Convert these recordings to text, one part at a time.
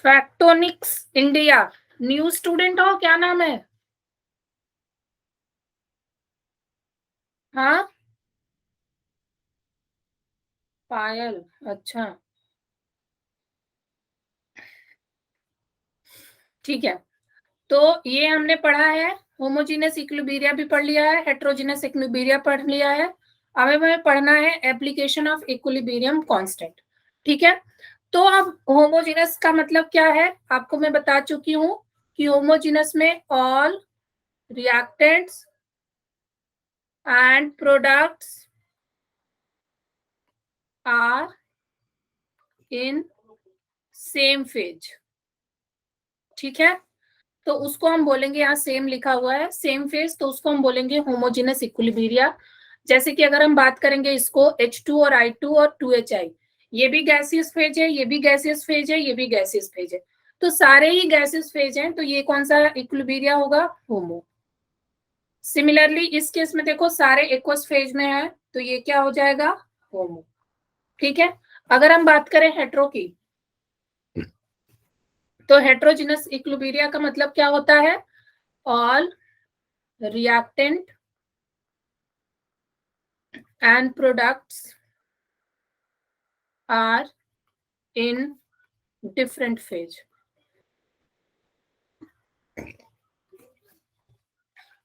फैक्टोनिक्स India, new student हो, क्या नाम है? हाँ, पायल, अच्छा ठीक है। तो ये हमने पढ़ा है, होमोजीनस इक्विलिब्रिया भी पढ़ लिया है, हेट्रोजीनस इक्विलिब्रिया पढ़ लिया है। अब हमें पढ़ना है एप्लीकेशन ऑफ इक्विलिब्रियम कांस्टेंट। ठीक है, तो अब होमोजीनस का मतलब क्या है आपको मैं बता चुकी हूं कि होमोजीनस में all reactants and products are in same phase. ठीक है, तो उसको हम बोलेंगे, यहाँ सेम लिखा हुआ है सेम फेज, तो उसको हम बोलेंगे होमोजीनस इक्विलिब्रिया। जैसे कि अगर हम बात करेंगे इसको H2 और I2 और 2HI, ये भी गैसियस फेज है, ये भी गैसियस फेज है, ये भी गैसियस फेज है, तो सारे ही गैसियस फेज हैं, तो ये कौन सा इक्विलिब्रिया होगा? होमो। सिमिलरली इस केस में देखो सारे एक्वस फेज में है, तो ये क्या हो जाएगा? होमो। ठीक है, अगर हम बात करें हेट्रो की, तो हेट्रोजीनस इक्विलिब्रिया का मतलब क्या होता है? All reactant and products are in different phase।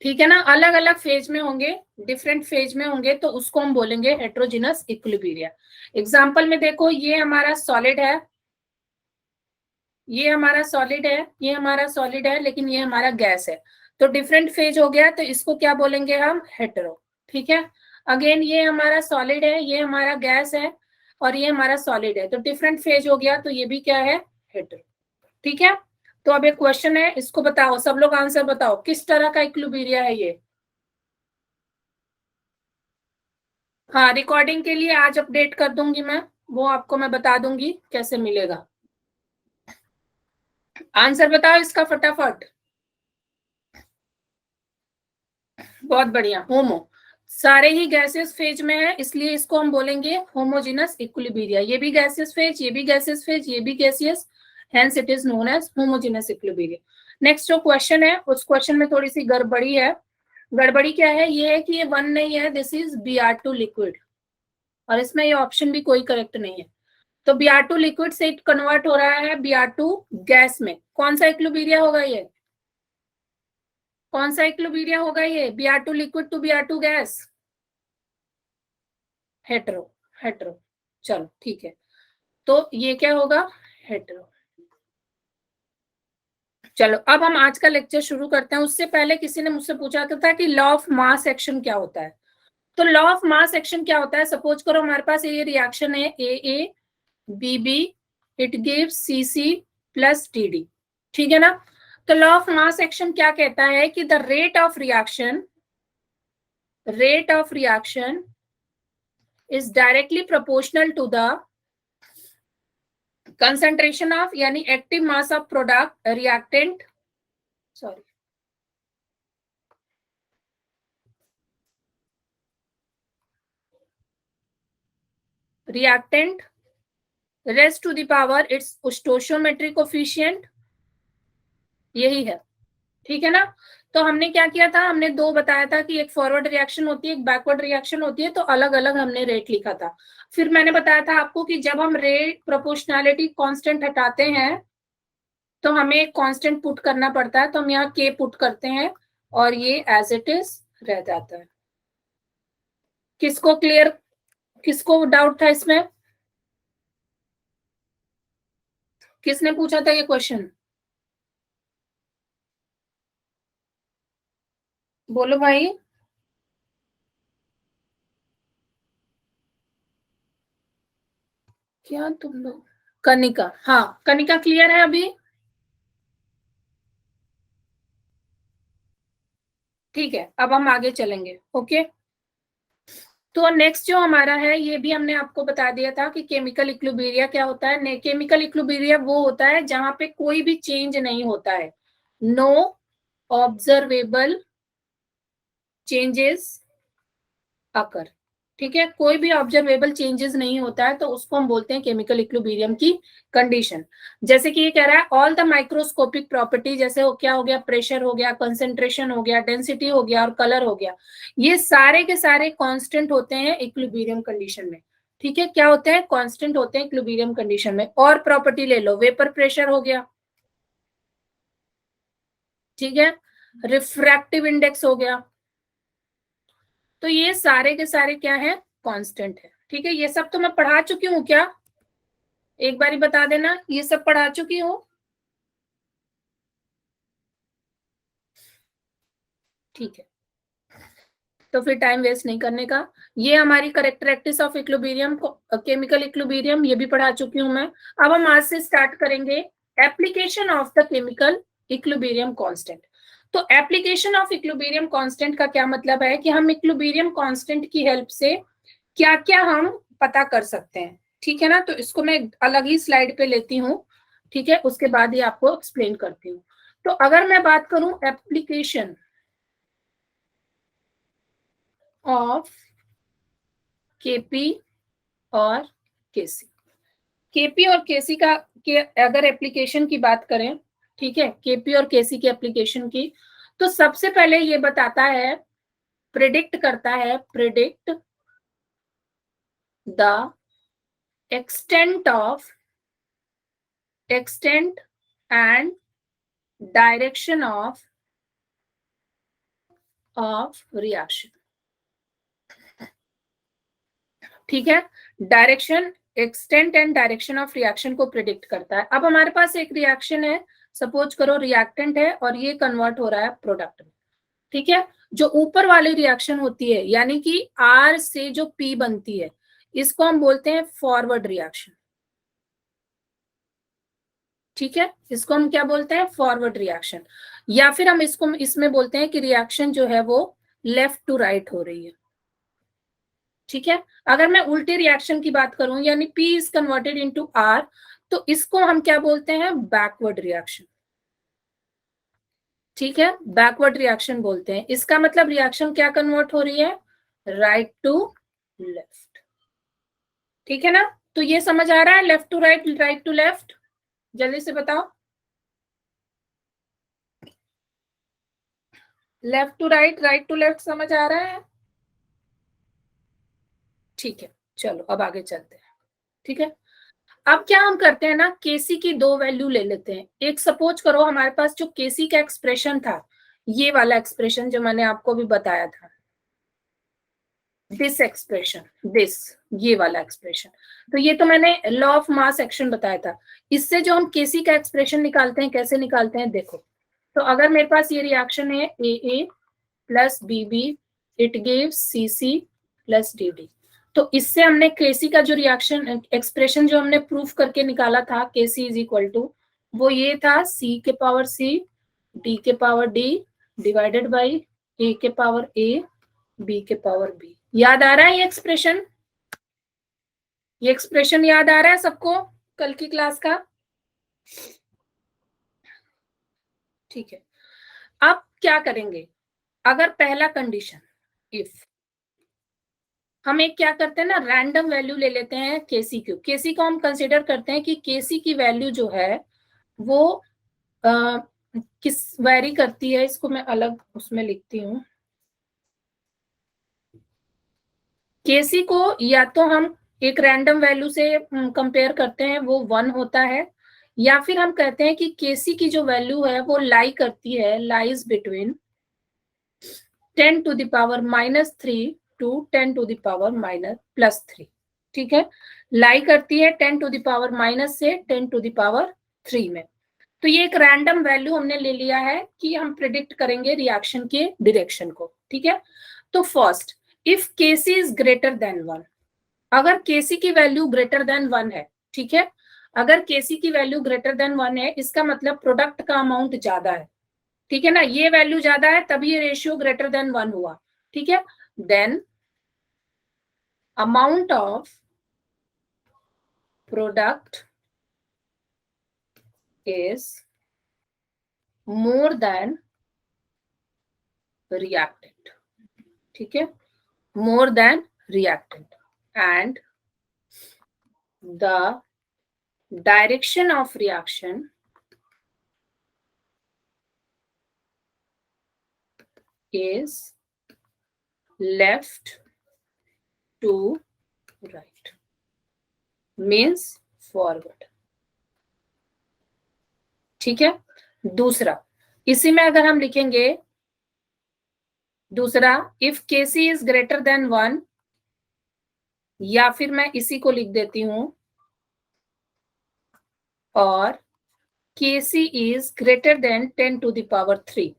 ठीक है ना, अलग अलग फेज में होंगे, डिफरेंट फेज में होंगे, तो उसको हम बोलेंगे हेट्रोजीनस इक्विलिब्रिया। एग्जांपल में देखो, ये हमारा सॉलिड है, ये हमारा सॉलिड है, ये हमारा सॉलिड है, लेकिन ये हमारा गैस है, तो डिफरेंट फेज हो गया, तो इसको क्या बोलेंगे हम? हेटेरो। ठीक है, अगेन ये हमारा सॉलिड है, ये हमारा गैस है, और ये हमारा सॉलिड है, तो डिफरेंट फेज हो गया, तो ये भी क्या है? हेटेरो। ठीक है, तो अब एक क्वेश्चन है, इसको बताओ, सब लोग आंसर बताओ, किस तरह का इक्विलिब्रिया है ये? हाँ, रिकॉर्डिंग के लिए आज अपडेट कर दूंगी मैं, वो आपको मैं बता दूंगी कैसे मिलेगा। आंसर बताओ इसका फटाफट। बहुत बढ़िया, होमो। सारे ही गैसियस फेज में है, इसलिए इसको हम बोलेंगे होमोजेनस इक्विलिब्रिया। ये भी गैसियस फेज, ये भी गैसियस फेज, ये भी gaseous, hence it is known as homogeneous equilibria. Next जो क्वेश्चन है, उस क्वेश्चन में थोड़ी सी गड़बड़ी है। गड़बड़ी क्या है? ये है कि ये वन नहीं है, दिस इज Br2 लिक्विड, और इसमें ये ऑप्शन भी कोई करेक्ट नहीं है। तो Br2 लिक्विड से कन्वर्ट हो रहा है Br2 गैस में, कौन सा इक्विलिब्रिया होगा ये? कौन सा इक्विलिब्रिया होगा ये? Br2 liquid to Br2 gas? Hetero. Hetero, चलो ठीक है, तो ये क्या होगा? हेटेरो। चलो अब हम आज का लेक्चर शुरू करते हैं। उससे पहले किसी ने मुझसे पूछा था कि लॉ ऑफ मास एक्शन क्या होता है। तो लॉ ऑफ मास एक्शन क्या होता है? सपोज करो हमारे पास ये रिएक्शन है A B B, it gives C C plus D D. ठीक है ना, तो लॉ ऑफ मास एक्शन क्या कहता है कि the rate of reaction is directly proportional to the concentration of, यानी active mass of product reactant, sorry, reactant raised to the power its stoichiometric coefficient, यही है। ठीक है ना, तो हमने क्या किया था, हमने दो बताया था कि एक फॉरवर्ड रिएक्शन होती है, एक बैकवर्ड रिएक्शन होती है, तो अलग अलग हमने रेट लिखा था। फिर मैंने बताया था आपको कि जब हम रेट प्रोपोर्शनैलिटी कांस्टेंट हटाते हैं, तो हमें एक कांस्टेंट पुट करना पड़ता है, तो हम यहाँ के पुट करते हैं, और ये एज इट इज रह जाता है। किसको क्लियर, किसको डाउट था इसमें? किसने पूछा था ये क्वेश्चन? बोलो भाई। क्या तुम लोग? कनिका, हाँ कनिका क्लियर है अभी? ठीक है, अब हम आगे चलेंगे। ओके, तो नेक्स्ट जो हमारा है, ये भी हमने आपको बता दिया था कि केमिकल इक्विलिब्रिया क्या होता है। केमिकल इक्विलिब्रिया वो होता है जहां पे कोई भी चेंज नहीं होता है, नो ऑब्जर्वेबल चेंजेस अकर। ठीक है, कोई भी ऑब्जर्वेबल चेंजेस नहीं होता है तो उसको हम बोलते हैं केमिकल इक्विलिब्रियम की कंडीशन। जैसे कि ये कह रहा है ऑल द माइक्रोस्कोपिक प्रॉपर्टी, जैसे क्या हो गया, प्रेशर हो गया, कंसेंट्रेशन हो गया, डेंसिटी हो गया और कलर हो गया, ये सारे के सारे कांस्टेंट होते हैं इक्विलिब्रियम कंडीशन में। ठीक है, क्या होते हैं, कांस्टेंट होते हैं इक्विलिब्रियम कंडीशन में। और प्रॉपर्टी ले लो, वेपर प्रेशर हो गया, ठीक है, रिफ्रैक्टिव इंडेक्स हो गया, तो ये सारे के सारे क्या है, कांस्टेंट है। ठीक है, ये सब तो मैं पढ़ा चुकी हूँ क्या, एक बारी बता देना, ये सब पढ़ा चुकी हूँ। ठीक है, तो फिर टाइम वेस्ट नहीं करने का। ये हमारी characteristics of equilibrium, chemical equilibrium, ये भी पढ़ा चुकी हूँ मैं। अब हम आज से स्टार्ट करेंगे application of the chemical equilibrium constant. तो एप्लीकेशन ऑफ इक्विलिब्रियम कांस्टेंट का क्या मतलब है कि हम इक्विलिब्रियम कांस्टेंट की हेल्प से क्या क्या हम पता कर सकते हैं। ठीक है ना, तो इसको मैं अलग ही स्लाइड पे लेती हूँ, ठीक है, उसके बाद ही आपको एक्सप्लेन करती हूँ। तो अगर मैं बात करूं एप्लीकेशन ऑफ केपी और केसी, केपी और केसी का के अगर एप्लीकेशन की बात करें, ठीक है, केपी और केसी की एप्लीकेशन की, तो सबसे पहले ये बताता है, प्रिडिक्ट करता है, predict the extent and direction of reaction. ठीक है, direction, extent and direction of reaction को प्रिडिक्ट करता है। अब हमारे पास एक रिएक्शन है, सपोज करो रिएक्टेंट है और ये कन्वर्ट हो रहा है प्रोडक्ट में। ठीक है, जो ऊपर वाली रिएक्शन होती है यानी कि आर से जो पी बनती है, इसको हम बोलते हैं फॉरवर्ड रिएक्शन। ठीक है, इसको हम क्या बोलते हैं, फॉरवर्ड रिएक्शन, या फिर हम इसको इसमें बोलते हैं कि रिएक्शन जो है वो लेफ्ट टू राइट हो रही है। ठीक है, अगर मैं उल्टी रिएक्शन की बात करूं यानी P is converted into R, तो इसको हम क्या बोलते हैं, बैकवर्ड रिएक्शन। ठीक है, बैकवर्ड रिएक्शन बोलते हैं। इसका मतलब रिएक्शन क्या कन्वर्ट हो रही है, राइट टू लेफ्ट। ठीक है ना, तो ये समझ आ रहा है, left to right, right to left, जल्दी से बताओ, left to right, right to left समझ आ रहा है। ठीक है, चलो अब आगे चलते हैं। ठीक है, अब क्या हम करते हैं ना, केसी की दो वैल्यू ले लेते हैं। एक सपोज करो हमारे पास जो केसी का एक्सप्रेशन था, ये वाला एक्सप्रेशन जो मैंने आपको भी बताया था, दिस एक्सप्रेशन, दिस, ये वाला एक्सप्रेशन, तो ये तो मैंने लॉ ऑफ मास एक्शन बताया था। इससे जो हम केसी का एक्सप्रेशन निकालते हैं, कैसे निकालते हैं देखो, तो अगर मेरे पास ये रिएक्शन है A plus B B, it gives C C plus D D, तो इससे हमने केसी का जो रिएक्शन एक्सप्रेशन जो हमने प्रूफ करके निकाला था, केसी इज इक्वल टू, वो ये था सी के पावर सी, डी के पावर डी, डिवाइडेड बाई ए के पावर ए, बी के पावर बी। याद आ रहा है ये एक्सप्रेशन, ये एक्सप्रेशन याद आ रहा है सबको कल की क्लास का। ठीक है, अब क्या करेंगे, अगर पहला कंडीशन, इफ हम एक क्या करते हैं ना, रैंडम वैल्यू ले लेते हैं केसी को, केसी को हम कंसिडर करते हैं कि केसी की वैल्यू जो है वो किस वेरी करती है, इसको मैं अलग उसमें लिखती हूँ। केसी को या तो हम एक रैंडम वैल्यू से कंपेयर करते हैं, वो 1 होता है, या फिर हम कहते हैं कि केसी की जो वैल्यू है वो लाई करती है, lies between 10 to the power -3 to 10 to the power +3। ठीक है, लाई करती है 10 टू द पावर माइनस से 10 टू द पावर 3 में। तो ये एक रैंडम वैल्यू हमने ले लिया है कि हम प्रिडिक्ट करेंगे रिएक्शन के डायरेक्शन को। ठीक है, तो first, if KC is greater than 1, अगर केसी की वैल्यू ग्रेटर देन 1 है, ठीक है, अगर केसी की वैल्यू ग्रेटर देन 1 है, इसका मतलब प्रोडक्ट का अमाउंट ज्यादा है। ठीक है ना, ये वैल्यू ज्यादा है तभी ये रेशियो ग्रेटर देन 1 हुआ। ठीक है, then amount of product is more than reactant. ठीक है, more than reactant, and the direction of reaction is left to right, means forward. ठीक है। दूसरा, इसी में अगर हम लिखेंगे दूसरा, if KC is greater than 1, या फिर मैं इसी को लिख देती हूं, और KC is greater than 10 to the power 3,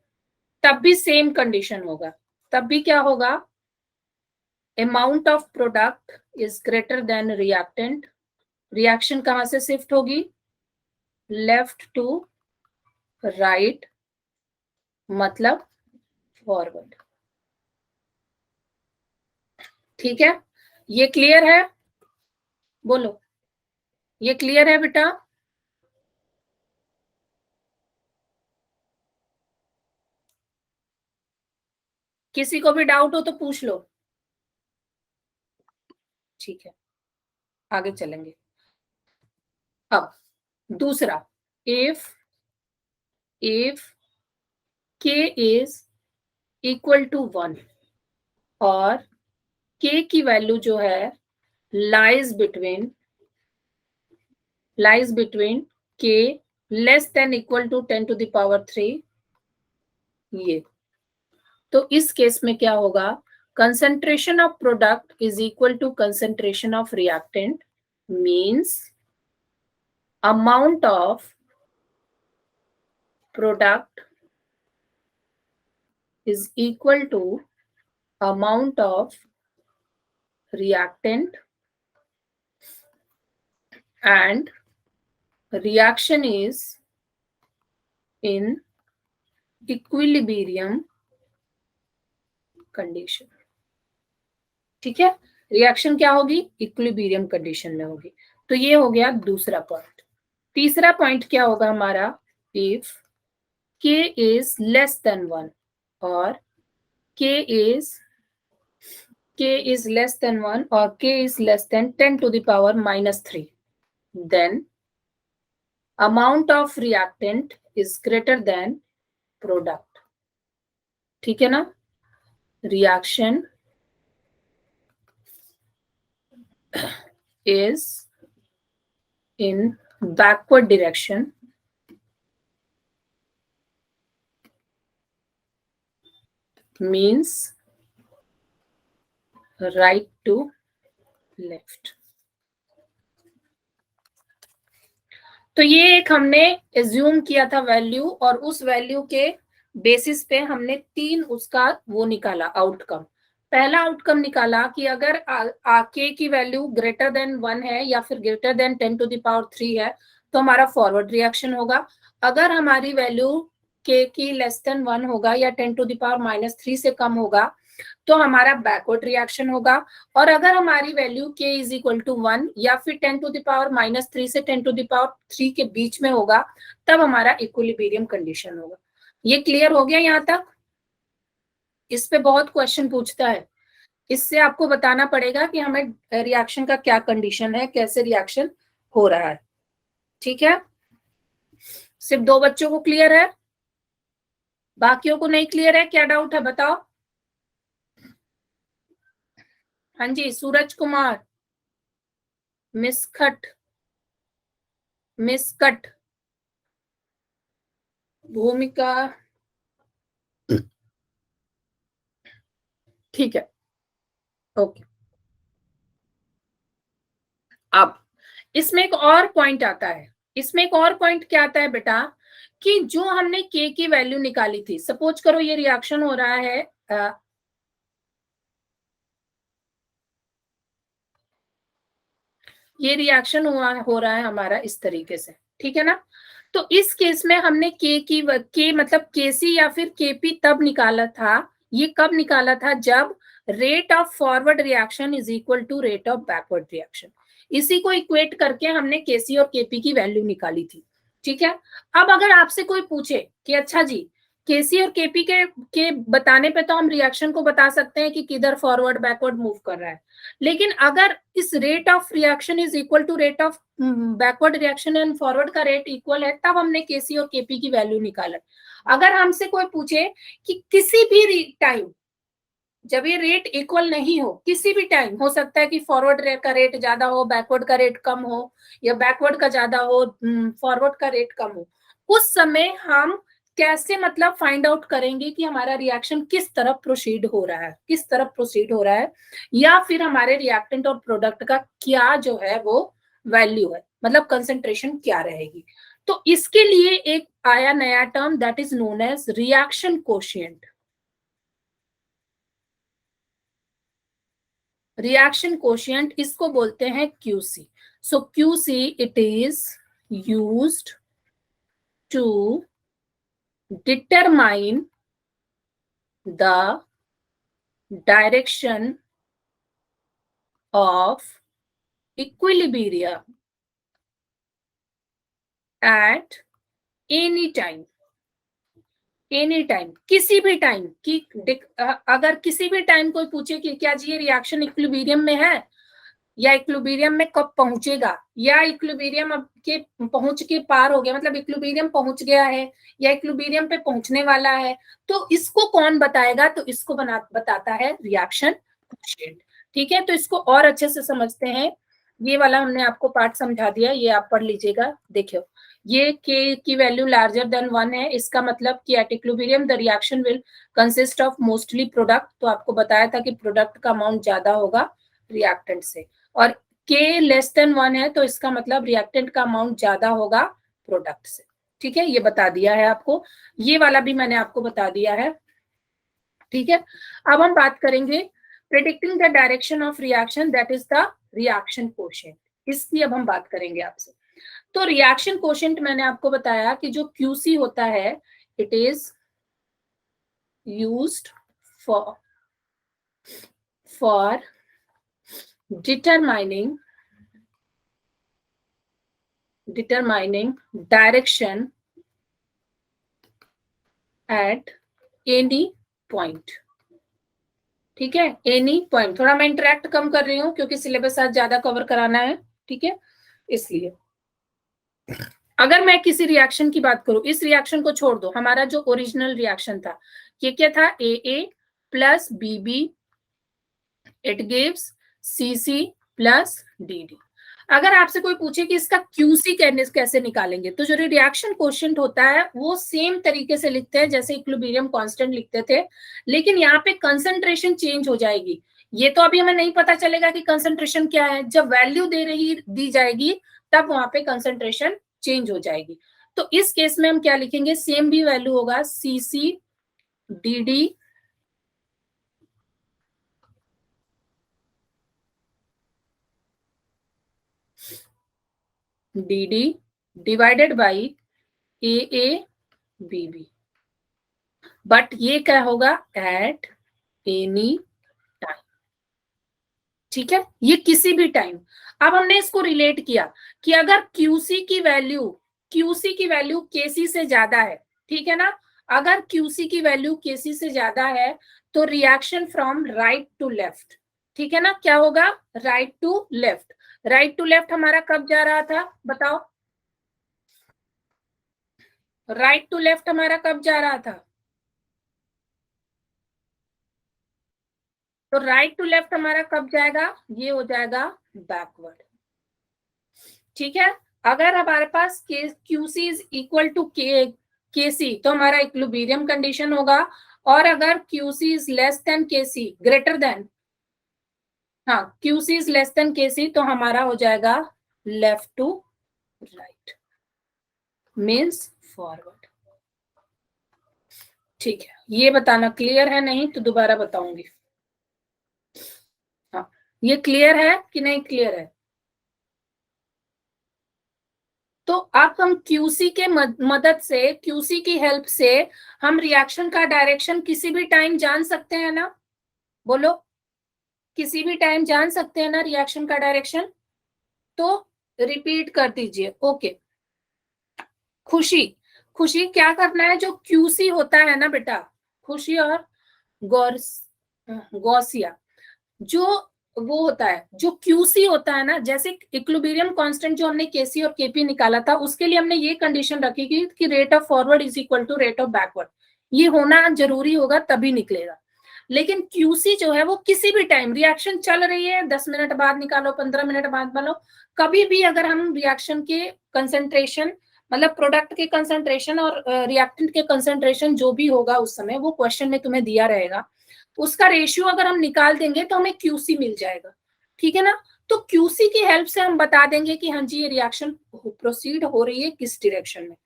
तब भी सेम कंडीशन होगा। तब भी क्या होगा? Amount of product is greater then reactant. Reaction कहां से शिफ्ट होगी? लेफ्ट टू राइट, मतलब फॉरवर्ड। ठीक है, ये क्लियर है? बोलो, ये क्लियर है बेटा? किसी को भी डाउट हो तो पूछ लो। ठीक है, आगे चलेंगे। अब दूसरा, if k is equal to 1 और k की वैल्यू जो है lies between k less than equal to 10 to the power 3, ये तो इस केस में क्या होगा? Concentration of product is equal to concentration of reactant, means amount of product is equal to amount of reactant, and reaction is in equilibrium condition. ठीक है, reaction क्या होगी? इक्विलिब्रियम कंडीशन में होगी। तो ये हो गया दूसरा पॉइंट। तीसरा पॉइंट क्या होगा हमारा? If k is less than 1 और k is less than 1 or k is less than 10 to the power minus 3, then amount of reactant is greater than product. ठीक है ना? reaction is in backward direction, means right to left. तो ये एक हमने assume किया था value, और उस वैल्यू के बेसिस पे हमने 3 उसका वो निकाला आउटकम। पहला आउटकम निकाला कि अगर के की वैल्यू ग्रेटर देन 1 है या फिर greater than 10 to the power 3 है तो हमारा फॉरवर्ड रिएक्शन होगा। अगर हमारी वैल्यू के की लेस देन 1 होगा या 10 टू द पावर माइनस 3 से कम होगा तो हमारा बैकवर्ड रिएक्शन होगा। और अगर हमारी value k is equal to 1 या फिर 10 टू द पावर माइनस 3 से 10 टू द पावर 3 के बीच में होगा तब हमारा इक्विलिब्रियम कंडीशन होगा। ये क्लियर हो गया यहाँ तक? इस पे बहुत क्वेश्चन पूछता है। इससे आपको बताना पड़ेगा कि हमें रिएक्शन का क्या कंडीशन है, कैसे रिएक्शन हो रहा है। ठीक है, सिर्फ 2 बच्चों को क्लियर है, बाकियों को नहीं क्लियर है? क्या डाउट है बताओ। हाँ जी, सूरज कुमार, मिसखट, भूमिका, ठीक है, ओके। अब इसमें एक और पॉइंट आता है। इसमें एक और पॉइंट क्या आता है बेटा कि जो हमने k की वैल्यू निकाली थी, सपोज करो ये रिएक्शन हो रहा है, ये रिएक्शन हो रहा है हमारा इस तरीके से, ठीक है ना? तो इस केस में हमने के मतलब केसी या फिर केपी तब निकाला था, ये कब निकाला था? जब rate of forward reaction is equal to rate of backward reaction. इसी को इक्वेट करके हमने केसी और केपी की वैल्यू निकाली थी। ठीक है, अब अगर आपसे कोई पूछे कि अच्छा जी केसी और केपी के बताने पे तो हम रिएक्शन को बता सकते हैं कि किधर फॉरवर्ड बैकवर्ड मूव कर रहा है, लेकिन अगर इस rate of reaction is equal to rate of backward reaction and forward का रेट इक्वल है, तब हमने केसी और केपी की वैल्यू निकाला। अगर हमसे कोई पूछे कि किसी भी टाइम जब ये रेट इक्वल नहीं हो, किसी भी टाइम हो सकता है कि फॉरवर्ड का रेट ज्यादा हो, बैकवर्ड का रेट कम हो, या बैकवर्ड का ज्यादा हो, फॉरवर्ड का रेट कम हो, उस समय हम कैसे मतलब फाइंड आउट करेंगे कि हमारा रिएक्शन किस तरफ प्रोसीड हो रहा है, किस तरफ प्रोसीड हो रहा है, या फिर हमारे रिएक्टेंट और प्रोडक्ट का क्या जो है वो वैल्यू है, मतलब कंसेंट्रेशन क्या रहेगी। तो इसके लिए एक आया नया term, that is known as reaction quotient. Reaction quotient इसको बोलते हैं QC. So QC it is used to determine the direction of equilibrium at any time. Any time, किसी भी टाइम की, अगर किसी भी टाइम कोई पूछे कि क्या जी ये रिएक्शन इक्विलिब्रियम में है, या इक्विलिब्रियम में कब पहुंचेगा, या इक्विलिब्रियम अब के पहुंच के पार हो गया, मतलब इक्विलिब्रियम पहुंच गया है या इक्विलिब्रियम पे पहुंचने वाला है, तो इसको कौन बताएगा, तो इसको बताता है रिएक्शन कोएफिशिएंट। ठीक है, तो इसको और अच्छे से समझते हैं। ये वाला हमने आपको पार्ट समझा दिया, ये आप पढ़ लीजिएगा। देखियो, ये के की वैल्यू लार्जर देन 1 है, इसका मतलब कि at equilibrium the reaction will consist of mostly product. तो आपको बताया था कि प्रोडक्ट का अमाउंट ज्यादा होगा रिएक्टेंट से, और के लेस देन 1 है तो इसका मतलब रिएक्टेंट का अमाउंट ज्यादा होगा प्रोडक्ट से। ठीक है, ये बता दिया है आपको, ये वाला भी मैंने आपको बता दिया है। ठीक है, अब हम बात करेंगे predicting the direction of reaction, that is the reaction quotient. इसकी अब हम बात करेंगे आपसे। तो रिएक्शन कोशिएंट मैंने आपको बताया कि जो क्यूसी होता है, it is used for determining direction at any point। ठीक है, एनी पॉइंट। थोड़ा मैं इंटरेक्ट कम कर रही हूँ क्योंकि सिलेबस आज ज्यादा कवर कराना है, ठीक है, इसलिए। अगर मैं किसी रिएक्शन की बात करूं, इस रिएक्शन को छोड़ दो, हमारा जो ओरिजिनल रिएक्शन था ये क्या था, A plus B, it gives C plus D. अगर आपसे कोई पूछे कि इसका क्यूसी कैसे निकालेंगे, तो जो रिएक्शन कोशिएंट होता है वो सेम तरीके से लिखते हैं जैसे इक्विलिब्रियम कांस्टेंट लिखते थे, लेकिन यहाँ पे कंसंट्रेशन चेंज हो जाएगी। ये तो अभी हमें नहीं पता चलेगा कि कंसंट्रेशन क्या है, जब वैल्यू दी जाएगी तब वहां पे कंसंट्रेशन चेंज हो जाएगी। तो इस केस में हम क्या लिखेंगे, सेम भी वैल्यू होगा C D divided by A B. But ये क्या होगा, एट एनी टाइम। ठीक है, ये किसी भी टाइम। अब हमने इसको रिलेट किया कि अगर क्यूसी की वैल्यू केसी से ज्यादा है, ठीक है ना, अगर क्यूसी की वैल्यू केसी से ज्यादा है तो reaction from right to left, ठीक है ना, क्या होगा, right to left. Right to left हमारा कब जा रहा था, बताओ, राइट टू लेफ्ट हमारा कब जा रहा था, तो राइट टू लेफ्ट हमारा कब जाएगा, ये हो जाएगा बैकवर्ड। ठीक है, अगर हमारे पास QC is equal to KC तो हमारा इक्विलिब्रियम कंडीशन होगा, और अगर QC is less than KC, greater than, हाँ, QC is less than KC तो हमारा हो जाएगा left to right, means forward. ठीक है, ये बताना क्लियर है, नहीं तो दोबारा बताऊंगी। हाँ, ये क्लियर है कि नहीं क्लियर है। तो अब हम क्यूसी के मदद से, क्यूसी की हेल्प से हम रिएक्शन का डायरेक्शन किसी भी टाइम जान सकते हैं ना, बोलो, किसी भी टाइम जान सकते हैं ना रिएक्शन का डायरेक्शन। तो रिपीट कर दीजिए, ओके। खुशी, खुशी क्या करना है, जो क्यूसी होता है ना बेटा, खुशी और गॉसिया, जो वो होता है, जो क्यूसी होता है ना, जैसे इक्विलिब्रियम कांस्टेंट जो हमने केसी और केपी निकाला था, उसके लिए हमने ये कंडीशन रखी कि rate of forward is equal to rate of backward, ये होना जरूरी होगा तभी निकलेगा। लेकिन क्यूसी जो है वो किसी भी टाइम, रिएक्शन चल रही है 10 मिनट बाद निकालो, 15 मिनट बाद निकालो, कभी भी अगर हम रिएक्शन के कंसेंट्रेशन, मतलब प्रोडक्ट के कंसेंट्रेशन और रिएक्टेंट के कंसेंट्रेशन जो भी होगा उस समय, वो क्वेश्चन में तुम्हें दिया रहेगा, उसका रेशियो अगर हम निकाल देंगे तो हमें क्यूसी मिल जाएगा, ठीक है ना। तो क्यूसी की हेल्प से हम बता देंगे कि हाँ जी ये रिएक्शन प्रोसीड हो रही है किस डायरेक्शन में।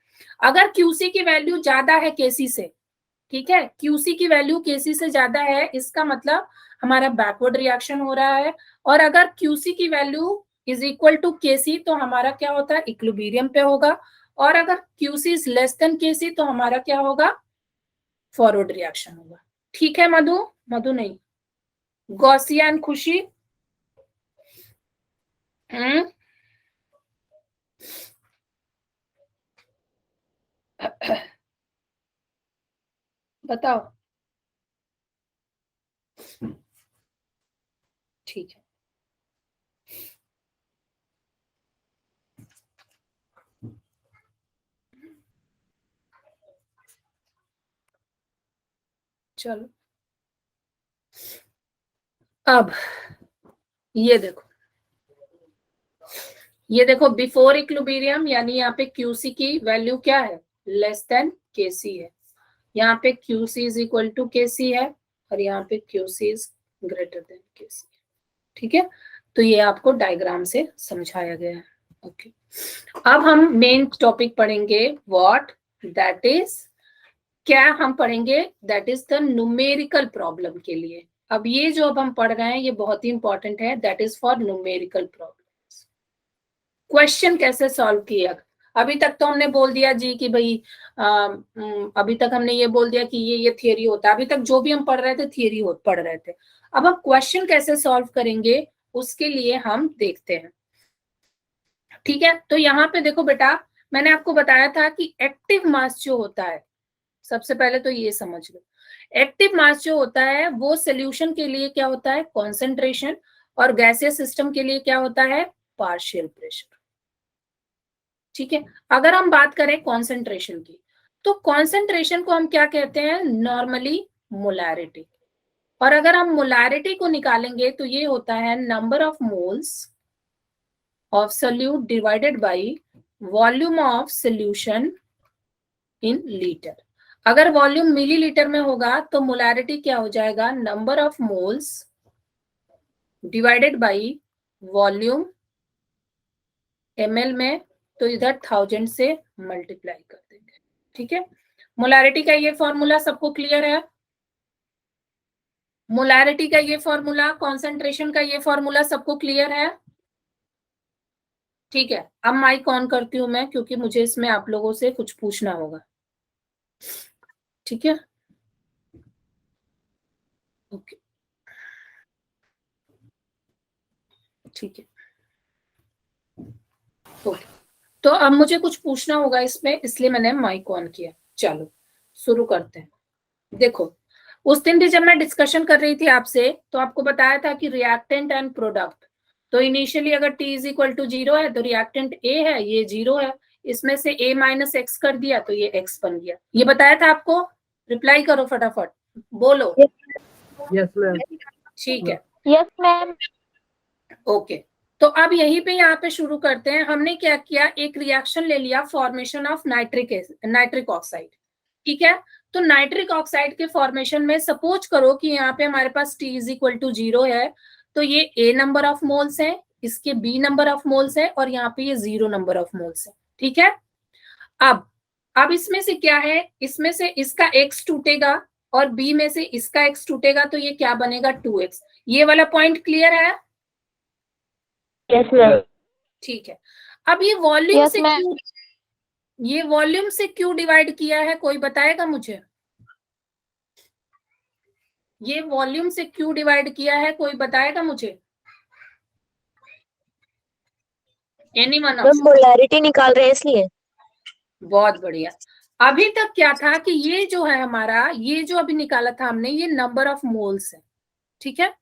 अगर क्यूसी की वैल्यू ज्यादा है केसी से, ठीक है, क्यूसी की वैल्यू केसी से ज्यादा है, इसका मतलब हमारा बैकवर्ड रिएक्शन हो रहा है। और अगर क्यूसी की value is equal to KC तो हमारा क्या होता है, इक्विलिब्रियम पे होगा। और अगर QC is less than KC तो हमारा क्या होगा, फॉरवर्ड रिएक्शन होगा। ठीक है मधु, मधु नहीं, गॉसियन खुशी। बताओ। ठीक है, चलो अब ये देखो बिफोर इक्विलिब्रियम, यानी यहाँ पे क्यूसी की वैल्यू क्या है, लेस देन केसी है। यहाँ पे क्यूसी इज इक्वल टू केसी है और यहाँ पे क्यूसी इज ग्रेटर देन केसी, ठीक है। तो ये आपको डायग्राम से समझाया गया है। ओके, अब हम मेन टॉपिक पढ़ेंगे, व्हाट, दैट इज, क्या हम पढ़ेंगे, that is the numerical problem के लिए। अब ये जो अब हम पढ़ रहे हैं ये बहुत ही इंपॉर्टेंट है, that is for numerical problem. Question कैसे सॉल्व किया, अभी तक तो हमने बोल दिया जी कि भाई अभी तक हमने ये बोल दिया कि ये थियरी होता है, अभी तक जो भी हम पढ़ रहे थे थियरी पढ़ रहे थे। अब हम क्वेश्चन कैसे सॉल्व करेंगे उसके लिए हम देखते हैं, ठीक है। तो यहाँ पे देखो बेटा, मैंने आपको बताया था कि एक्टिव मास जो होता है, सबसे पहले तो ये समझ लो, एक्टिव मास जो होता है वो सोल्यूशन के लिए क्या होता है, कॉन्सेंट्रेशन, और गैसियस सिस्टम के लिए क्या होता है, पार्शियल प्रेशर, ठीक है। अगर हम बात करें कॉन्सेंट्रेशन की, तो कॉन्सेंट्रेशन को हम क्या कहते हैं, नॉर्मली मोलैरिटी। और अगर हम मोलैरिटी को निकालेंगे तो ये होता है number of moles of solute divided by volume of solution in litre. अगर वॉल्यूम मिलीलीटर में होगा तो मोलैरिटी क्या हो जाएगा, number of moles divided by volume ml में, तो इधर 1000 से मल्टीप्लाई कर देंगे, ठीक है। मोलैरिटी का ये फॉर्मूला सबको क्लियर है, मोलैरिटी का ये फॉर्मूला, कॉन्सेंट्रेशन का ये फॉर्मूला सबको क्लियर है, ठीक है। अब माइक ऑन करती हूं मैं क्योंकि मुझे इसमें आप लोगों से कुछ पूछना होगा, ठीक है। ओके, ठीक है, ओके। तो अब मुझे कुछ पूछना होगा इसमें, इसलिए मैंने माइक ऑन किया। चलो शुरू करते हैं। देखो, उस दिन भी जब मैं डिस्कशन कर रही थी आपसे तो आपको बताया था कि रिएक्टेंट एंड प्रोडक्ट, तो इनिशियली अगर T इज इक्वल टू 0 है तो रिएक्टेंट A है, ये 0 है, इसमें से A माइनस एक्स कर दिया तो ये x बन गया। ये बताया था आपको, रिप्लाई करो फटाफट, बोलो। Yes ma'am. ठीक है, यस मैम। ओके। तो अब यहीं पे यहाँ पे शुरू करते हैं। हमने क्या किया, एक रिएक्शन ले लिया, फॉर्मेशन ऑफ नाइट्रिक ऑक्साइड, ठीक है। तो नाइट्रिक ऑक्साइड के फॉर्मेशन में सपोज करो कि यहाँ पे हमारे पास T इज इक्वल टू 0 है, तो ये A नंबर ऑफ मोल्स है, इसके B नंबर ऑफ मोल्स है, और यहाँ पे ये 0 नंबर ऑफ मोल्स है, ठीक है। अब इसमें से क्या है, इसमें से इसका x टूटेगा और B में से इसका x टूटेगा, तो ये क्या बनेगा, 2x। ये वाला पॉइंट क्लियर है, यस मैम। ठीक है। अब ये वॉल्यूम Yes, से ma'am. क्यों, ये वॉल्यूम से क्यों डिवाइड किया है, कोई बताएगा मुझे, ये वॉल्यूम से क्यों डिवाइड किया है, कोई बताएगा मुझे, एनीवन? मैम मोलैरिटी निकाल रहे हैं इसलिए। बहुत बढ़िया। अभी तक क्या था कि ये जो है हमारा, ये जो अभी निकाला था हमने, ये नंबर ऑफ मोल्स है, ठीक है,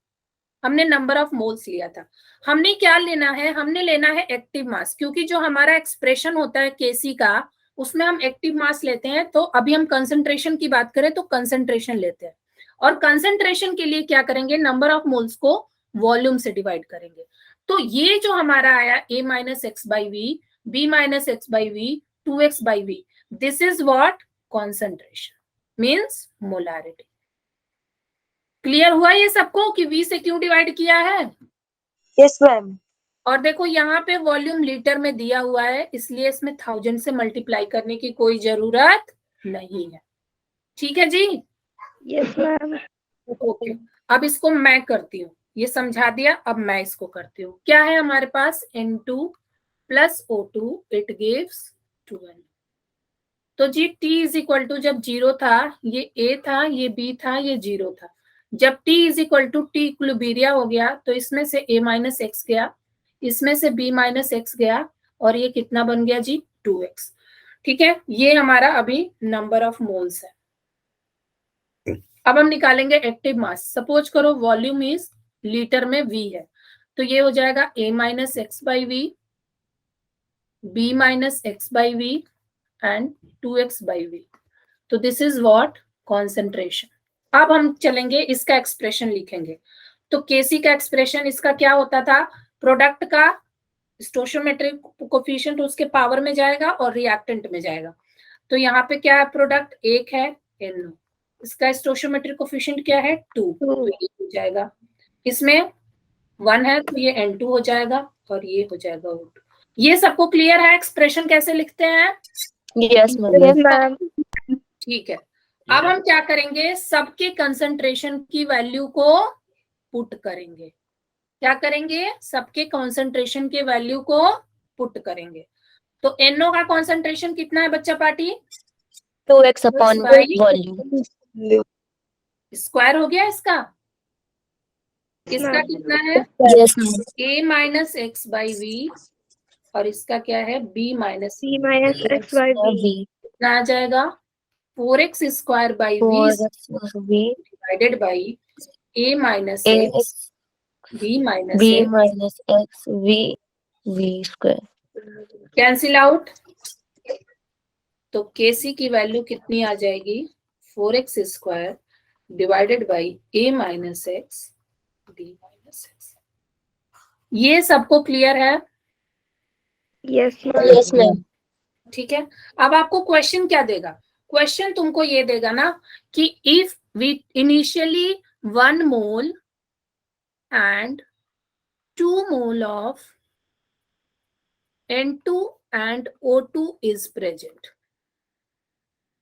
हमने नंबर ऑफ मोल्स लिया था। हमने क्या लेना है, हमने लेना है एक्टिव मास, क्योंकि जो हमारा एक्सप्रेशन होता है केसी का, उसमें हम एक्टिव मास लेते हैं। तो अभी हम कंसंट्रेशन की बात करें तो कंसंट्रेशन लेते हैं, और कंसंट्रेशन के लिए क्या करेंगे, नंबर ऑफ मोल्स को वॉल्यूम से डिवाइड करेंगे। तो ये जो हमारा आया a minus x by v, b minus x by v, 2x by v, this is what, concentration means molarity. Clear हुआ ये सबको कि v से क्यों डिवाइड किया है? Yes ma'am. और देखो यहाँ पे वॉल्यूम लीटर में दिया हुआ है, इसलिए इसमें 1000 से मल्टीप्लाई करने की कोई जरूरत नहीं है। ठीक है जी? Yes ma'am. ओके, अब इसको मैं करती हूँ, ये समझा दिया, अब मैं इसको करती हूँ। क्या है हमारे पास, N2 plus O2, it gives 2N। तो जी T इज इक्वल टू, जब 0 था, ये A था, ये B था, ये 0 था। जब T is equal to T equilibrium हो गया, तो इसमें से A माइनस एक्स गया, इसमें से B माइनस एक्स गया, और ये कितना बन गया जी, 2x। ठीक है, ये हमारा अभी नंबर ऑफ मोल्स है। अब हम निकालेंगे एक्टिव मास। सपोज करो वॉल्यूम इज लीटर में V है, तो ये हो जाएगा A minus x by v, B minus x by v and 2x by v. तो दिस इज व्हाट, कॉन्सेंट्रेशन। अब हम चलेंगे, इसका एक्सप्रेशन लिखेंगे। तो केसी का एक्सप्रेशन इसका क्या होता था, प्रोडक्ट का स्टोइकियोमेट्रिक कोफिशिएंट उसके पावर में जाएगा और रिएक्टेंट में जाएगा। तो यहाँ पे क्या है, प्रोडक्ट एक है NO, इसका स्टोइकियोमेट्रिक कोफिशिएंट क्या है 2, तो ये हो जाएगा। इसमें 1 है तो ये N2 हो जाएगा, और ये हो जाएगा O2। ये सबको क्लियर है एक्सप्रेशन कैसे लिखते हैं? Yes ma'am. ठीक है, अब हम क्या करेंगे, सबके कंसंट्रेशन की वैल्यू को पुट करेंगे। क्या करेंगे, सबके कंसंट्रेशन के वैल्यू को पुट करेंगे। तो NO का कंसंट्रेशन कितना है बच्चा party, 2x upon volume. Square हो गया इसका। इसका कितना है, yes A minus x by v, और इसका क्या है, B minus x by v। कितना आ जाएगा, 4x square by v 4x v divided by A minus x ax B minus b x, minus x v v square. Cancel out. तो केसी की वैल्यू कितनी आ जाएगी, 4x square divided by A minus x B minus x. ये सबको clear है? Yes ma'am. ठीक है, अब आपको क्वेश्चन क्या देगा, क्वेश्चन तुमको ये देगा ना कि if we initially 1 mole and 2 mole of N2 and O2 is present.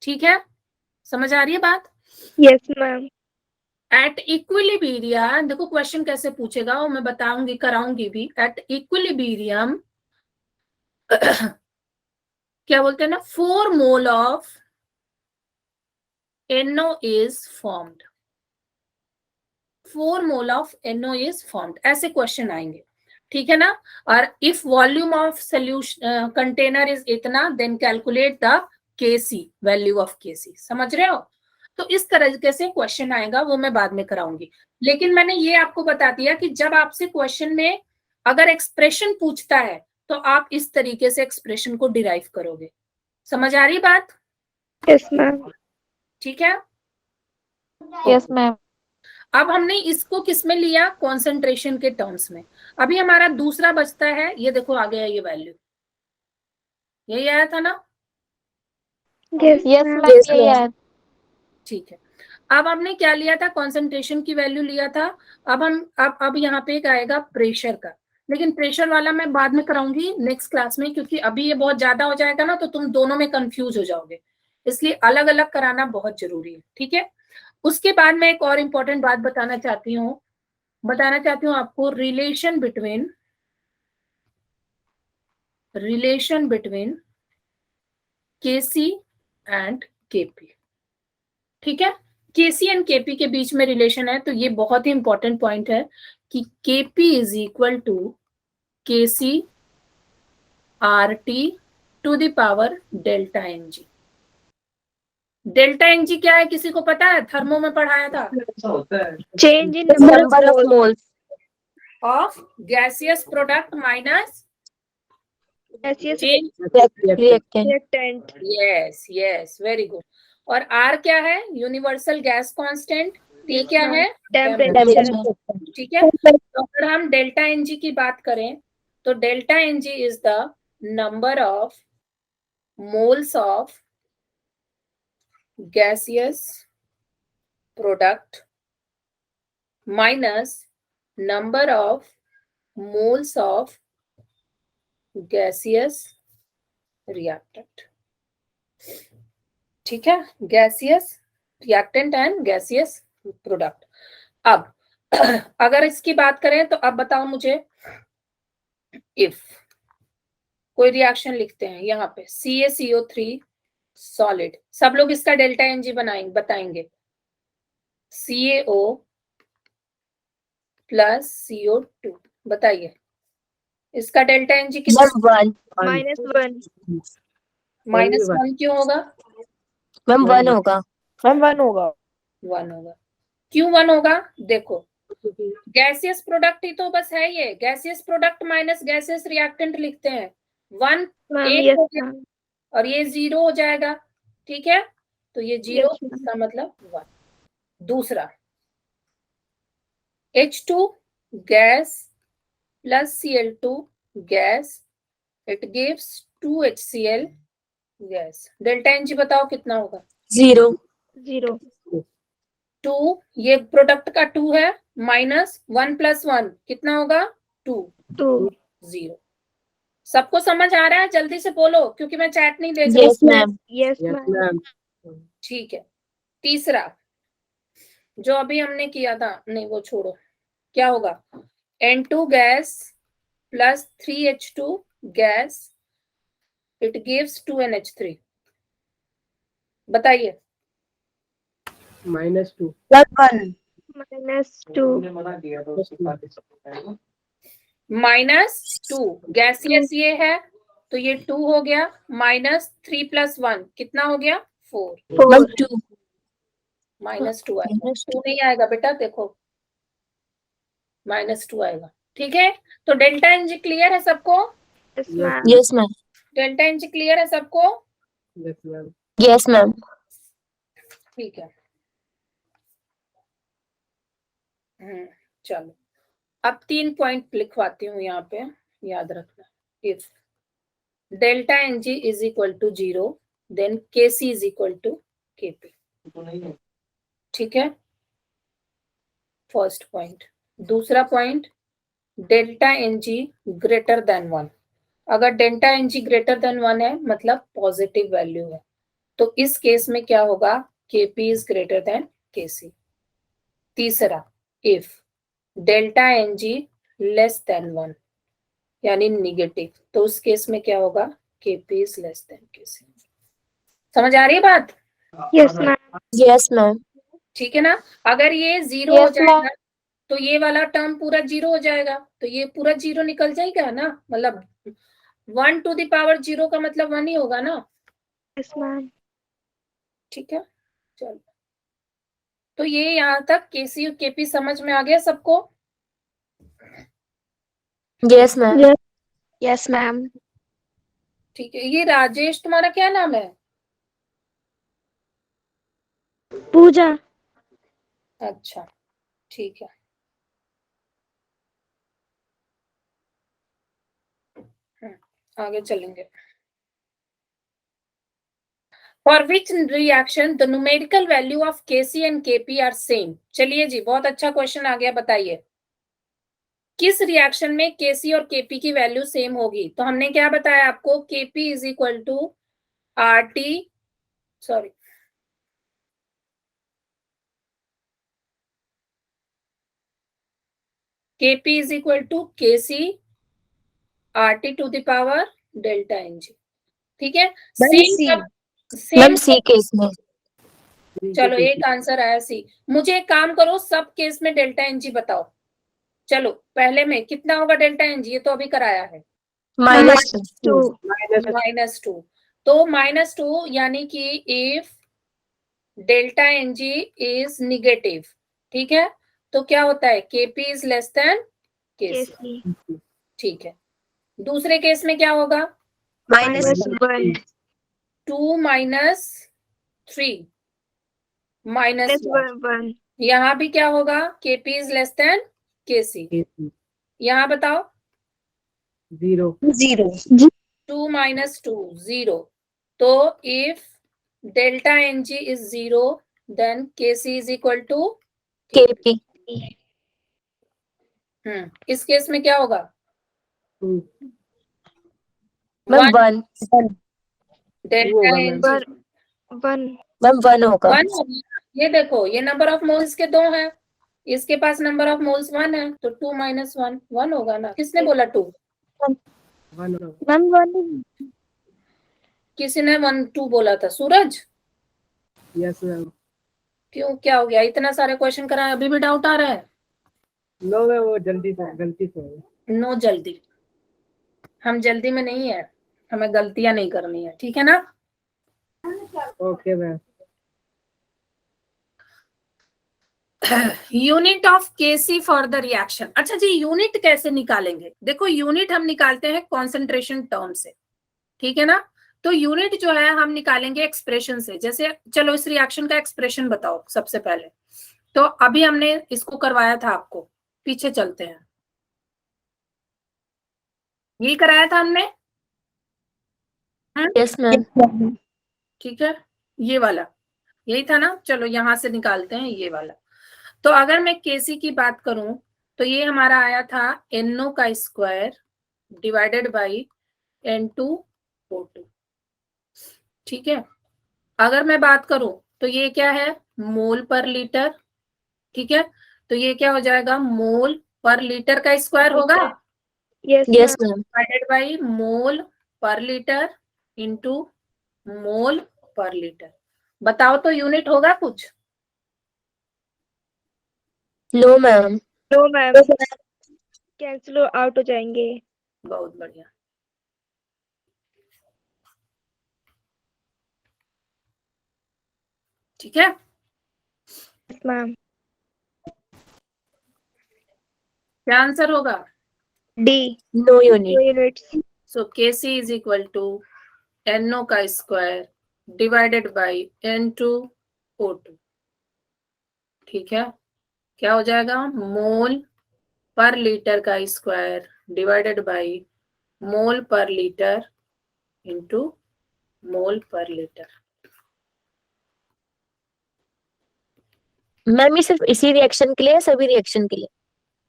ठीक है, समझ आ रही है बात? Yes ma'am. एट इक्विलिब्रियम, देखो क्वेश्चन कैसे पूछेगा वो मैं बताऊंगी, कराऊंगी भी। एट इक्विलिब्रियम क्या बोलते हैं ना, 4 mole of NO is formed, 4 mole of NO is formed, ऐसे क्वेश्चन आएंगे। ठीक है ना, और if volume of solution container is इतना, then calculate the Kc, value of Kc। समझ रहे हो? तो इस तरीके से क्वेश्चन आएगा, वो मैं बाद में कराऊंगी। लेकिन मैंने ये आपको बता दिया कि जब आपसे क्वेश्चन में अगर एक्सप्रेशन पूछता है, तो आप इस तरीके से एक्सप्रेशन को डिराइव करोगे। समझ आ रही बात? Yes ma'am. ठीक है, यस मैम। अब हमने इसको किसमें लिया, कॉन्सेंट्रेशन के टर्म्स में। अभी हमारा दूसरा बचता है, ये देखो आ गया ये वैल्यू, यही आया था ना? Yes ma'am. ठीक है, अब हमने क्या लिया था, कॉन्सेंट्रेशन की वैल्यू लिया था। अब हम अब यहाँ पे एक आएगा प्रेशर का, लेकिन प्रेशर वाला मैं बाद में कराऊंगी नेक्स्ट क्लास में, क्योंकि अभी ये बहुत ज्यादा हो जाएगा ना, तो तुम दोनों में कंफ्यूज हो जाओगे, इसलिए अलग अलग कराना बहुत जरूरी है। ठीक है, उसके बाद मैं एक और इम्पोर्टेंट बात बताना चाहती हूँ आपको, relation between Kc and Kp। ठीक है, Kc एंड Kp के बीच में रिलेशन है, तो ये बहुत ही इंपॉर्टेंट पॉइंट है कि Kp is equal to Kc RT to the power delta Ng। Delta NG क्या है, किसी को पता है? थर्मो में पढ़ाया था। Change in number of moles. Of gaseous product minus Gaseous change. reactant. Yes yes, very good. और आर क्या है? Universal gas constant. T Yes, क्या ma'am. है? Temperature. ठीक है। तो अगर हम डेल्टा एनजी की बात करें तो delta NG is the number of moles of gaseous product minus number of moles of gaseous reactant। ठीक है, gaseous reactant and gaseous product। अब अगर इसकी बात करें तो अब बताओ मुझे, इफ कोई रिएक्शन लिखते हैं यहाँ पे CaCO3 सॉलिड, सब लोग इसका डेल्टा एनजी बनाएंगे, बताएंगे। CaO प्लस CO2, बताइए इसका डेल्टा एनजी कितना? -1. -1 क्यों होगा? मैम 1 होगा। मैम 1 होगा। 1 होगा। क्यों 1 होगा? देखो गैसियस प्रोडक्ट ही तो बस है, ये gaseous product minus gaseous reactant लिखते हैं। 1 मैम 1 yes हो गया ma'am. और ये 0 हो जाएगा। ठीक है, तो ये 0 Yes, ma'am. इसका मतलब 1। दूसरा H2 gas plus Cl2 gas, it gives 2HCl gas. Delta NG बताओ कितना होगा? 0 0. 2, ये प्रोडक्ट का 2 है, माइनस 1 + 1 कितना होगा? 2। 2. 0। सबको समझ आ रहा है? जल्दी से बोलो क्योंकि मैं चैट नहीं देख यस रही। Ma'am. Yes Yes, ma'am. ma'am. ठीक है। तीसरा जो अभी हमने किया था, नहीं वो छोड़ो, क्या होगा? N2 gas plus 3H2 gas, it gives 2NH3। बताइए। -2. +1 -2. -2 गैसियस ये है तो ये 2 हो गया, -3 + 1 कितना हो गया? 4। मैम 2 -2 आएगा। 2 नहीं आएगा बेटा, देखो -2 आएगा। ठीक है, तो डेल्टा एनजी क्लियर है सबको? Yes ma'am. Yes ma'am. Delta NG clear है सबको? Yes, ma'am. Yes ma'am. ठीक है। चलो अब 3 पॉइंट लिखवाती हूँ यहाँ पे, याद रखना। If delta NG is equal to 0 then KC is equal to KP. ठीक है, फर्स्ट पॉइंट। दूसरा point, delta NG greater than 1। अगर डेल्टा एनजी ग्रेटर देन 1 है मतलब पॉजिटिव वैल्यू है, तो इस केस में क्या होगा? KP is greater than KC. तीसरा, if delta NG less than 1 यानी निगेटिव, तो उस केस में क्या होगा? KP is less than KC. समझ आ रही है बात? Yes ma'am. Yes ma'am. ठीक है ना? अगर ये 0 हो Yes ma'am. जाएगा तो ये वाला टर्म पूरा 0 हो जाएगा, तो ये पूरा 0 निकल जाएगा ना, मतलब 1 to the power 0 का मतलब 1 ही होगा ना। Yes ma'am. ठीक है, चलो तो ये यहाँ तक केसी और केपी समझ में आ गया सबको? Yes ma'am. Yes ma'am. ठीक है। ये राजेश, तुम्हारा क्या नाम है? पूजा. अच्छा ठीक है। आगे चलेंगे। For which reaction the numerical value of Kc and Kp are same? चलिए जी, बहुत अच्छा क्वेश्चन आ गया, बताइए किस रिएक्शन में Kc और Kp की वैल्यू सेम होगी? तो हमने क्या बताया आपको? Kp is equal to RT, sorry Kp is equal to Kc RT to the power delta Ng। ठीक है, मैम सी केस में। चलो एक आंसर आया सी। मुझे एक काम करो, सब केस में डेल्टा एनजी बताओ। चलो पहले में कितना होगा डेल्टा एनजी? ये तो अभी कराया है, -2 -2। तो -2 यानी कि if delta N G is negative, ठीक है, तो क्या होता है, KP is less than KC, KC. ठीक है। दूसरे केस में क्या होगा, -1. 2 माइनस 3 माइनस Plus 1. यहाँ भी क्या होगा, KP is less than KC. KC. यहाँ बताओ, 0. 2 माइनस 2 0, तो if delta N G is 0 then KC is equal to KP. इस केस में क्या होगा, 2. मैम 1. डेल्टा होगा एन मैम। जी 1. मैम 1 होगा। 1 होगा। ये देखो, ये नंबर ऑफ मोल्स के 2 है, इसके पास नंबर ऑफ मोल्स 1 है, तो 2 माइनस 1 1 होगा ना। किसने बोला 2, 1. Ma'am, 1. किसी ने 1 2 बोला था, सूरज। Yes ma'am. क्यों, क्या हो गया, इतना सारे क्वेश्चन कराए अभी भी डाउट आ रहा है। नो मैम, वो जल्दी से गलती से हो गया। नो जल्दी, हम जल्दी में नहीं है, हमें गलतियां नहीं करनी है, ठीक है ना। Okay ma'am. Unit of KC for the reaction. अच्छा जी, यूनिट कैसे निकालेंगे, देखो यूनिट हम निकालते हैं कॉन्सेंट्रेशन टर्म से, ठीक है ना। तो यूनिट जो है हम निकालेंगे एक्सप्रेशन से, जैसे चलो इस रिएक्शन का एक्सप्रेशन बताओ सबसे पहले। तो अभी हमने इसको करवाया था आपको, पीछे चलते हैं, यही कराया था हमने, यस मैम। ठीक है, ये वाला यही था ना। चलो यहां से निकालते हैं ये वाला। तो अगर मैं केसी की बात करूं तो ये हमारा आया था NO का स्क्वायर डिवाइडेड बाई N2O2, ठीक है। अगर मैं बात करूं तो ये क्या है, मोल पर लीटर, ठीक है, तो ये क्या हो जाएगा, मोल पर लीटर का स्क्वायर होगा Yes, yes ma'am. Ma'am. Divided by mole पर लीटर इंटू मोल पर लीटर। बताओ तो यूनिट होगा कुछ, no ma'am. No, ma'am. Cancel out हो जाएंगे. बहुत बढ़िया। ठीक है, Yes, ma'am. क्या आंसर होगा, D. No unit. 2 units. So KC is equal to NO का स्क्वायर डिवाइडेड बाई N2O2, ठीक है। क्या हो जाएगा, मोल पर लीटर का स्क्वायर डिवाइडेड बाई मोल पर लीटर इंटू मोल पर लीटर। मैम ये सिर्फ इसी रिएक्शन के लिए है, सभी रिएक्शन के लिए?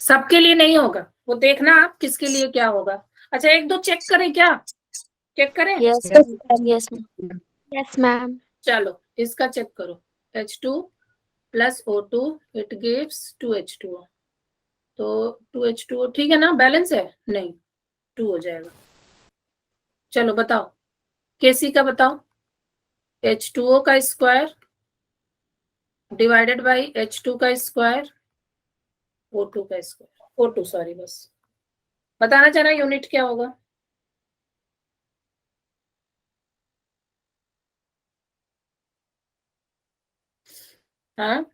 सबके लिए नहीं होगा, वो देखना आप किसके लिए क्या होगा। अच्छा एक दो चेक करें क्या, चेक करें, yes yes ma'am. Yes, ma'am. चलो इसका चेक करो, H2 plus O2 it gives 2H2O, तो 2H2O ठीक है ना, बैलेंस है, नहीं 2 हो जाएगा। चलो बताओ, केसी का बताओ, H2O का स्क्वायर डिवाइडेड बाई H2 का स्क्वायर O2 का स्क्वायर, O2 सॉरी, बस बताना चाह रहा यूनिट क्या होगा। हाँ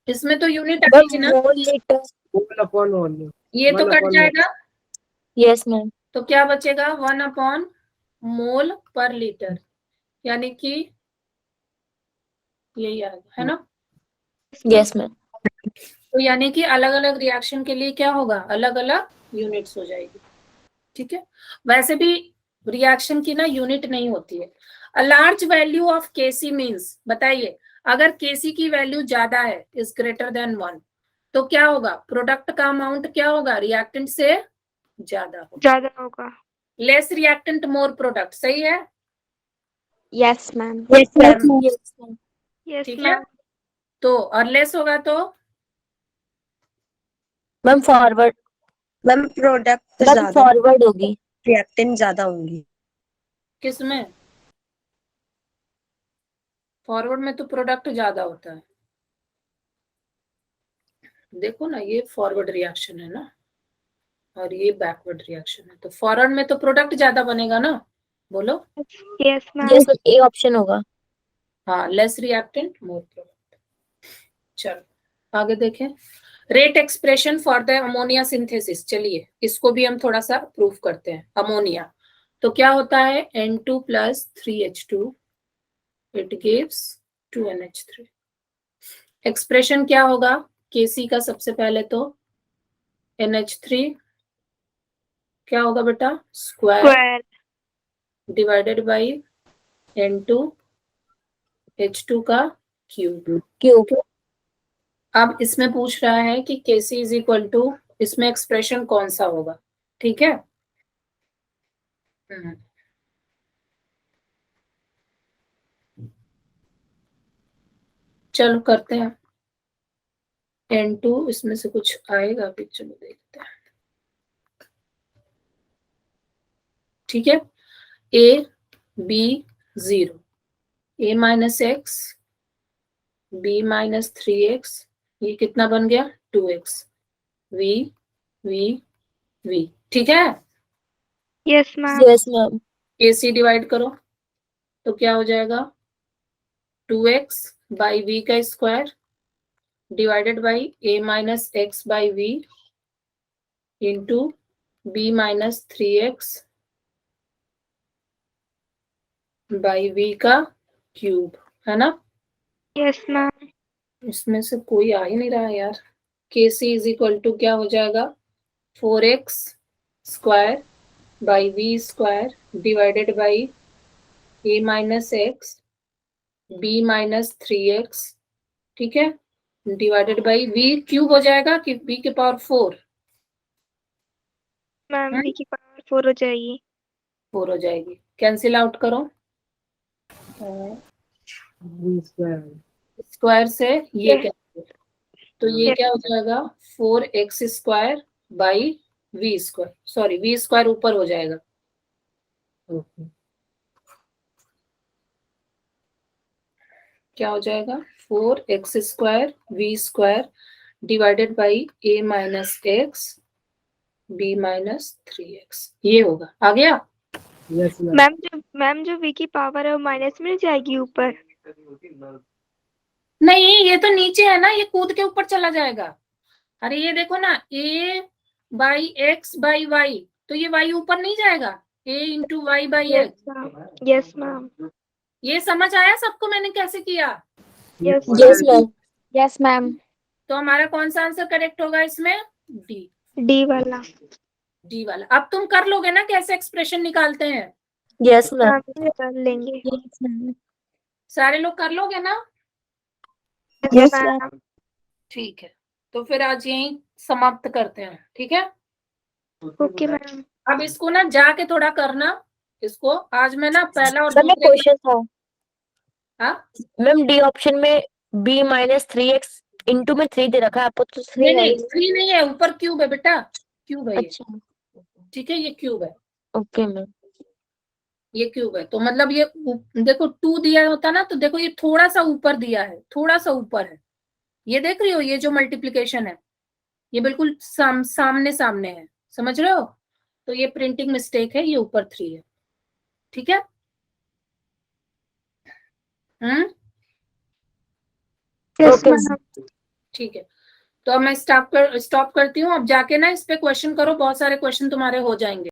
इसमें तो यूनिट आएगी ना, मोल लीटर। 1/1. ये तो कट जाएगा, यस मैम। तो क्या बचेगा, 1 मोल पर लीटर, यानी कि यही आएगा, है ना। Yes ma'am. तो यानी कि अलग अलग रिएक्शन के लिए क्या होगा, अलग अलग यूनिट्स हो जाएगी, ठीक है। वैसे भी रिएक्शन की ना यूनिट नहीं होती है। A large value of KC means, बताइए अगर केसी की वैल्यू ज्यादा है, इज ग्रेटर देन 1, तो क्या होगा, प्रोडक्ट का अमाउंट क्या होगा, रिएक्टेंट से ज्यादा होगा। लेस रिएक्टेंट मोर प्रोडक्ट, सही है, Yes, ma'am. Yes ma'am. Yes, ठीक है। ma'am. तो और लेस होगा तो ma'am forward. Ma'am product ma'am ज्यादा, फॉरवर्ड होगी। रिएक्टेंट ज्यादा होंगी. किसमें, फॉरवर्ड में तो प्रोडक्ट ज्यादा होता है, देखो ना ये फॉरवर्ड रिएक्शन है ना, और ये बैकवर्ड रिएक्शन है, तो फॉरवर्ड में तो प्रोडक्ट ज्यादा बनेगा ना, बोलो। Yes, ma'am. yes ma'am, A option होगा. हाँ, लेस रिएक्टेंट मोर प्रोडक्ट. चलो आगे देखें. Rate expression for the ammonia synthesis. चलिए इसको भी हम थोड़ा सा प्रूफ करते हैं. अमोनिया तो क्या होता है, N2 plus 3H2, it gives 2NH3. Expression क्या होगा Kc का, सबसे पहले तो NH3 क्या होगा बेटा, square Square. Divided by N2 H2 का क्यूब. क्यूब. अब इसमें पूछ रहा है कि Kc इज इक्वल टू, इसमें एक्सप्रेशन कौन सा होगा. ठीक है. चलो करते हैं. N2 इसमें से कुछ आएगा भी, चलो देखते हैं. ठीक है. A B 0, A minus x B minus 3x, ये कितना बन गया 2x, V V V. ठीक है. Yes, ma'am. yes ma'am. AC divide करो तो क्या हो जाएगा 2x बाई V का square divided by A minus x by V into B minus 3x by V का क्यूब, है ना. Yes, ma'am. इसमें से कोई आ ही नहीं रहा यार. Kc इज इक्वल टू क्या हो जाएगा 4x square by V square divided by A minus x B minus 3x. ठीक है. डिवाइडेड बाई V क्यूब हो जाएगा कि V के पावर 4. Ma'am, V की पावर 4 हो जाएगी. 4 हो जाएगी. कैंसिल आउट करो. V square. स्क्वायर से ये Yes. कैंसिल, तो ये Yes. क्या हो जाएगा 4x square by V square. Sorry, V square ऊपर हो जाएगा. Okay. क्या हो जाएगा 4x square V square divided by A minus x B minus 3x. ये होगा. आ गया. Yes, ma'am. मैम जो V की पावर है वो माइनस में नहीं जाएगी ऊपर. नहीं, ये तो नीचे है ना, ये कूद के ऊपर चला जाएगा. अरे ये देखो ना, A by x by y, तो ये y ऊपर नहीं जाएगा. A into y by Yes, x. ma'am. Yes, ma'am. ये समझ आया सबको मैंने कैसे किया. Yes, yes ma'am. Yes, ma'am. तो हमारा कौन सा आंसर करेक्ट होगा इसमें, डी. D वाला. डी वाला. अब तुम कर लोगे ना कैसे एक्सप्रेशन निकालते हैं, yes ma'am. मैम कर लेंगे. Yes, ma'am. सारे लोग कर लोगे ना. Yes, Yes, ma'am. ठीक है. तो फिर आज यहीं समाप्त करते हैं. ठीक है. Okay, ma'am. अब इसको ना जाके थोड़ा करना. इसको आज मैं ना पहला और मैम एक दूसरे. क्वेश्चन था. हाँ? मैम डी ऑप्शन में B माइनस 3x इंटू में 3 दे रखा है आपको, तो 3 नहीं है. नहीं, 3 नहीं है, ऊपर क्यूब है बेटा, क्यूब है ये. अच्छा. ठीक है, ये क्यूब है. Okay ma'am. ये क्यूब है तो मतलब ये देखो 2 दिया होता ना, तो देखो ये थोड़ा सा ऊपर दिया है, थोड़ा सा ऊपर है. ये देख रही हो, ये जो मल्टीप्लिकेशन है ये बिल्कुल सामने सामने है. समझ रहे हो. तो ये प्रिंटिंग मिस्टेक है, ये ऊपर 3 है. ठीक है. Yes, Okay, ma'am. ठीक है. तो अब मैं स्टॉप करती हूँ. अब जाके ना इस पे क्वेश्चन करो, बहुत सारे क्वेश्चन तुम्हारे हो जाएंगे.